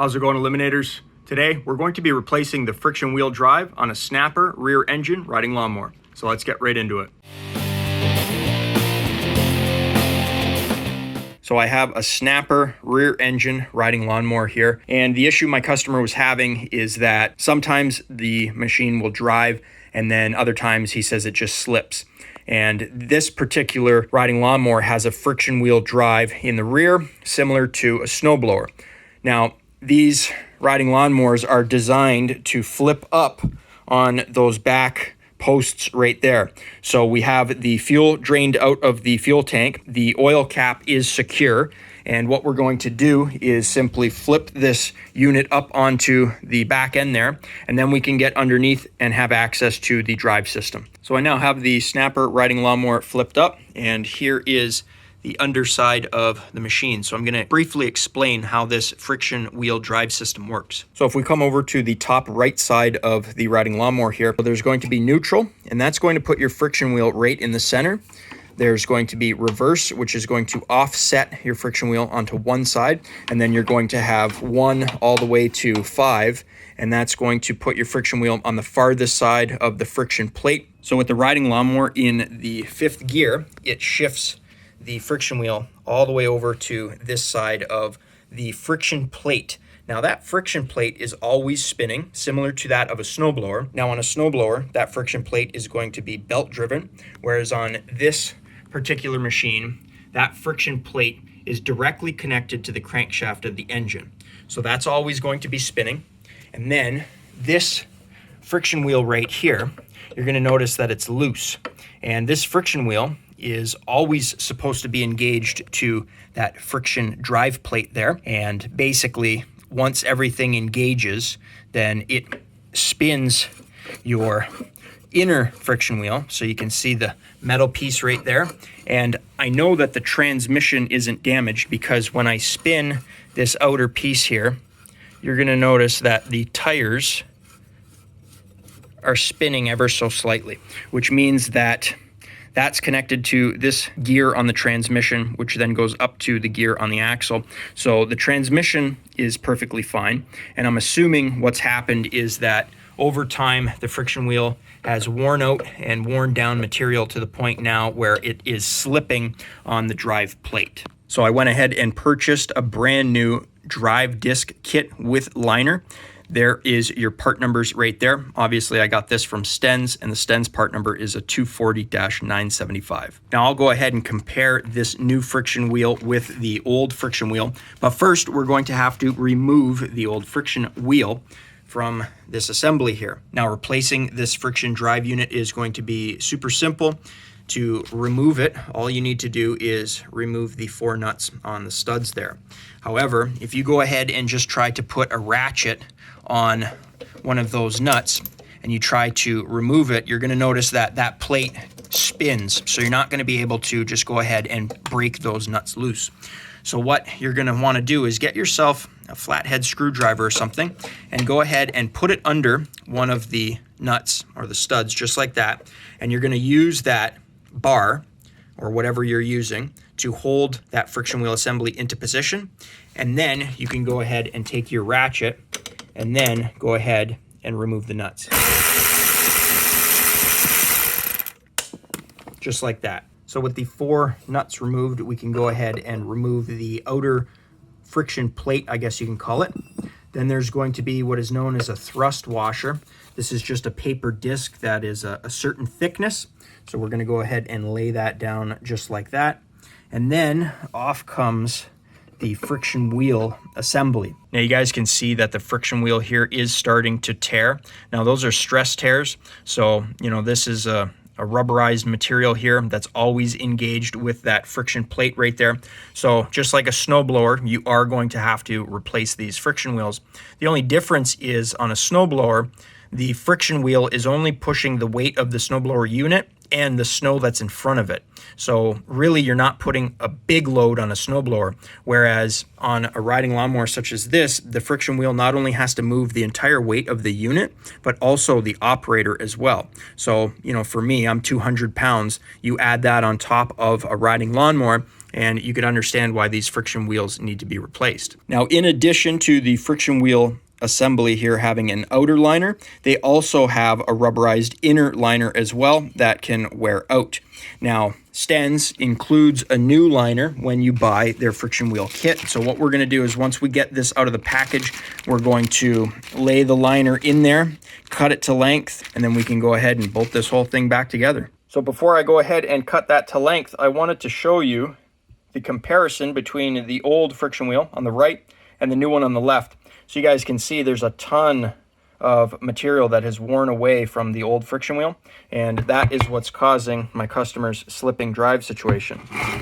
How's it going, Eliminators? Today, we're going to be replacing the friction wheel drive on a Snapper rear engine riding lawnmower. So let's get right into it. So I have a Snapper rear engine riding lawnmower here, and the issue my customer was having is that sometimes the machine will drive and then other times he says it just slips. And this particular riding lawnmower has a friction wheel drive in the rear, similar to a snowblower. Now, these riding lawnmowers are designed to flip up on those back posts right there. So we have the fuel drained out of the fuel tank. The oil cap is secure. And what we're going to do is simply flip this unit up onto the back end there, and then we can get underneath and have access to the drive system. So I now have the Snapper riding lawnmower flipped up, and here is the underside of the machine. So I'm going to briefly explain how this friction wheel drive system works. So if we come over to the top right side of the riding lawnmower here, there's going to be neutral, and that's going to put your friction wheel right in the center. There's going to be reverse, which is going to offset your friction wheel onto one side, and then you're going to have 1 all the way to 5, and that's going to put your friction wheel on the farthest side of the friction plate. So with the riding lawnmower in the 5th gear, it shifts the friction wheel all the way over to this side of the friction plate. Now that friction plate is always spinning, similar to that of a snowblower. Now on a snowblower, that friction plate is going to be belt driven, whereas on this particular machine, that friction plate is directly connected to the crankshaft of the engine. So that's always going to be spinning. And then this friction wheel right here, you're going to notice that it's loose. And this friction wheel is always supposed to be engaged to that friction drive plate there. And basically, once everything engages, then it spins your inner friction wheel. So you can see the metal piece right there. And I know that the transmission isn't damaged because when I spin this outer piece here, you're going to notice that the tires are spinning ever so slightly, which means that that's connected to this gear on the transmission, which then goes up to the gear on the axle. So the transmission is perfectly fine. And I'm assuming what's happened is that over time, the friction wheel has worn out and worn down material to the point now where it is slipping on the drive plate. So I went ahead and purchased a brand new drive disc kit with liner. There is your part numbers right there. Obviously, I got this from STENS, and the STENS part number is a 240-975. Now, I'll go ahead and compare this new friction wheel with the old friction wheel. But first, we're going to have to remove the old friction wheel from this assembly here. Now, replacing this friction drive unit is going to be super simple. To remove it, all you need to do is remove the 4 nuts on the studs there. However, if you go ahead and just try to put a ratchet on one of those nuts and you try to remove it, you're going to notice that that plate spins. So you're not going to be able to just go ahead and break those nuts loose. So what you're going to want to do is get yourself a flathead screwdriver or something and go ahead and put it under one of the nuts or the studs just like that. And you're going to use that bar or whatever you're using to hold that friction wheel assembly into position. And then you can go ahead and take your ratchet and then go ahead and remove the nuts. Just like that. So with the 4 nuts removed, we can go ahead and remove the outer friction plate, I guess you can call it. Then there's going to be what is known as a thrust washer. This is just a paper disc that is a certain thickness. So we're going to go ahead and lay that down just like that. And then off comes the friction wheel assembly. Now you guys can see that the friction wheel here is starting to tear. Now those are stress tears. So, this is a rubberized material here that's always engaged with that friction plate right there. So just like a snowblower, you are going to have to replace these friction wheels. The only difference is on a snowblower, the friction wheel is only pushing the weight of the snowblower unit and the snow that's in front of it. So really you're not putting a big load on a snowblower, whereas on a riding lawnmower such as this, the friction wheel not only has to move the entire weight of the unit, but also the operator as well. So, for me, I'm 200 pounds. You add that on top of a riding lawnmower, and you could understand why these friction wheels need to be replaced. Now, in addition to the friction wheel assembly here having an outer liner, they also have a rubberized inner liner as well that can wear out. Now, STENS includes a new liner when you buy their friction wheel kit. So what we're going to do is once we get this out of the package, we're going to lay the liner in there, cut it to length, and then we can go ahead and bolt this whole thing back together. So before I go ahead and cut that to length, I wanted to show you the comparison between the old friction wheel on the right and the new one on the left. So you guys can see there's a ton of material that has worn away from the old friction wheel, and that is what's causing my customer's slipping drive situation.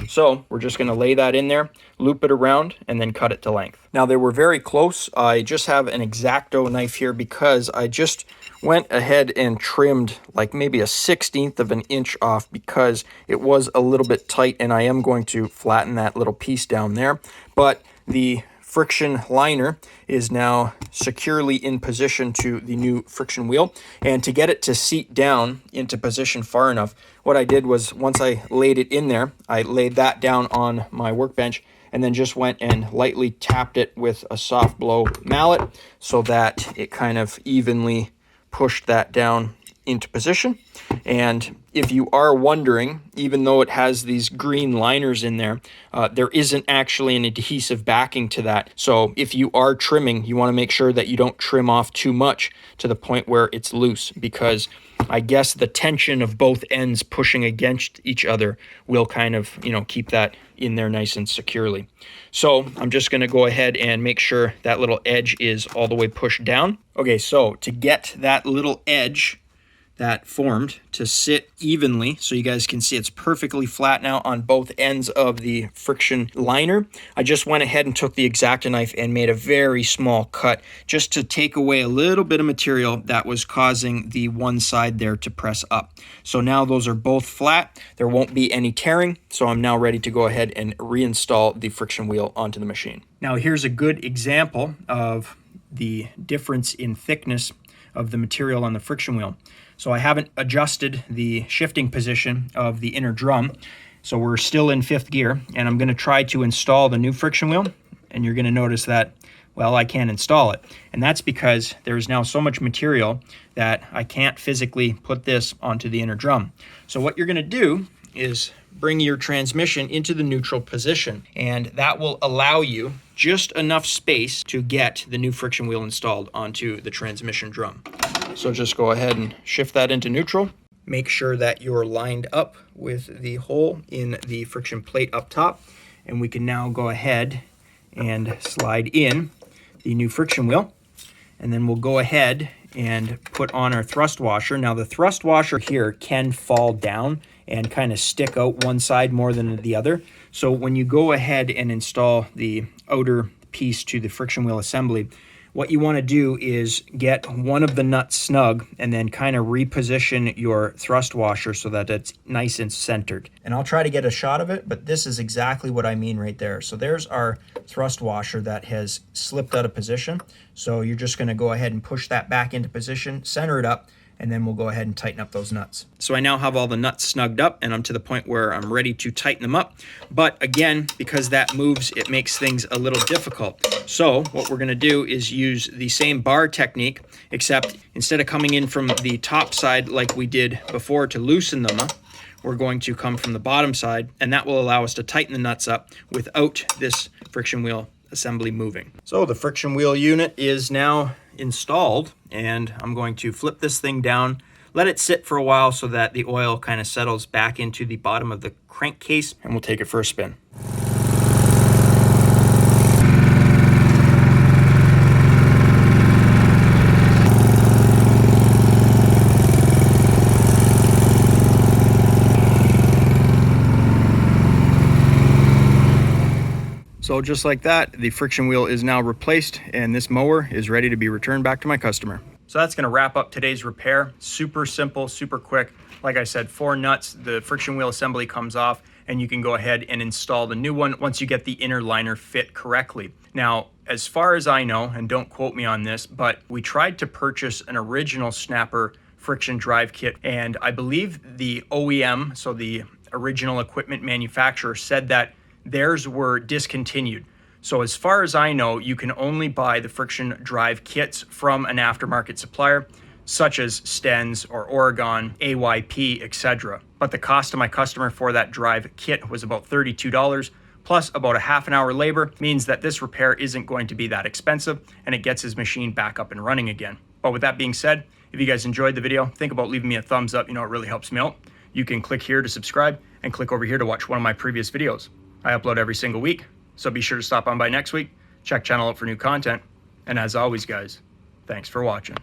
So we're just going to lay that in there, loop it around, and then cut it to length. Now they were very close. I just have an X-Acto knife here because I just went ahead and trimmed like maybe a 1/16 of an inch off because it was a little bit tight, and I am going to flatten that little piece down there. But the friction liner is now securely in position to the new friction wheel, and to get it to seat down into position far enough, what I did was once I laid it in there, I laid that down on my workbench and then just went and lightly tapped it with a soft blow mallet so that it kind of evenly pushed that down into position. And if you are wondering, even though it has these green liners in there, there isn't actually an adhesive backing to that. So if you are trimming, you want to make sure that you don't trim off too much to the point where it's loose, because I guess the tension of both ends pushing against each other will kind of, keep that in there nice and securely. So I'm just going to go ahead and make sure that little edge is all the way pushed down. Okay, so to get that little edge that formed to sit evenly, so you guys can see it's perfectly flat now on both ends of the friction liner, I just went ahead and took the X-Acto knife and made a very small cut just to take away a little bit of material that was causing the one side there to press up. So now those are both flat, there won't be any tearing, so I'm now ready to go ahead and reinstall the friction wheel onto the machine. Now here's a good example of the difference in thickness of the material on the friction wheel. So I haven't adjusted the shifting position of the inner drum. So we're still in 5th gear, and I'm going to try to install the new friction wheel. And you're going to notice that, well, I can't install it. And that's because there's now so much material that I can't physically put this onto the inner drum. So what you're going to do is bring your transmission into the neutral position, and that will allow you just enough space to get the new friction wheel installed onto the transmission drum. So just go ahead and shift that into neutral. Make sure that you're lined up with the hole in the friction plate up top, and we can now go ahead and slide in the new friction wheel, and then we'll go ahead and put on our thrust washer. Now the thrust washer here can fall down and kind of stick out one side more than the other. So when you go ahead and install the outer piece to the friction wheel assembly, what you want to do is get one of the nuts snug and then kind of reposition your thrust washer so that it's nice and centered. And I'll try to get a shot of it, but this is exactly what I mean right there. So there's our thrust washer that has slipped out of position. So you're just going to go ahead and push that back into position, center it up, and then we'll go ahead and tighten up those nuts. So I now have all the nuts snugged up, and I'm to the point where I'm ready to tighten them up. But again, because that moves, it makes things a little difficult. So what we're gonna do is use the same bar technique, except instead of coming in from the top side like we did before to loosen them up, we're going to come from the bottom side, and that will allow us to tighten the nuts up without this friction wheel assembly moving. So the friction wheel unit is now installed, and I'm going to flip this thing down, let it sit for a while so that the oil kind of settles back into the bottom of the crankcase, and we'll take it for a spin. So just like that, the friction wheel is now replaced, and this mower is ready to be returned back to my customer. So that's gonna wrap up today's repair. Super simple, super quick. Like I said, 4 nuts, the friction wheel assembly comes off, and you can go ahead and install the new one once you get the inner liner fit correctly. Now, as far as I know, and don't quote me on this, but we tried to purchase an original Snapper friction drive kit, and I believe the OEM, so the original equipment manufacturer, said that theirs were discontinued. So as far as I know, you can only buy the friction drive kits from an aftermarket supplier, such as STENS or Oregon, AYP, etc. But the cost to my customer for that drive kit was about $32, plus about a half an hour labor, means that this repair isn't going to be that expensive, and it gets his machine back up and running again. But with that being said, if you guys enjoyed the video, think about leaving me a thumbs up. You know, it really helps me out. You can click here to subscribe and click over here to watch one of my previous videos. I upload every single week, so be sure to stop on by next week, check channel out for new content. And as always, guys, thanks for watching.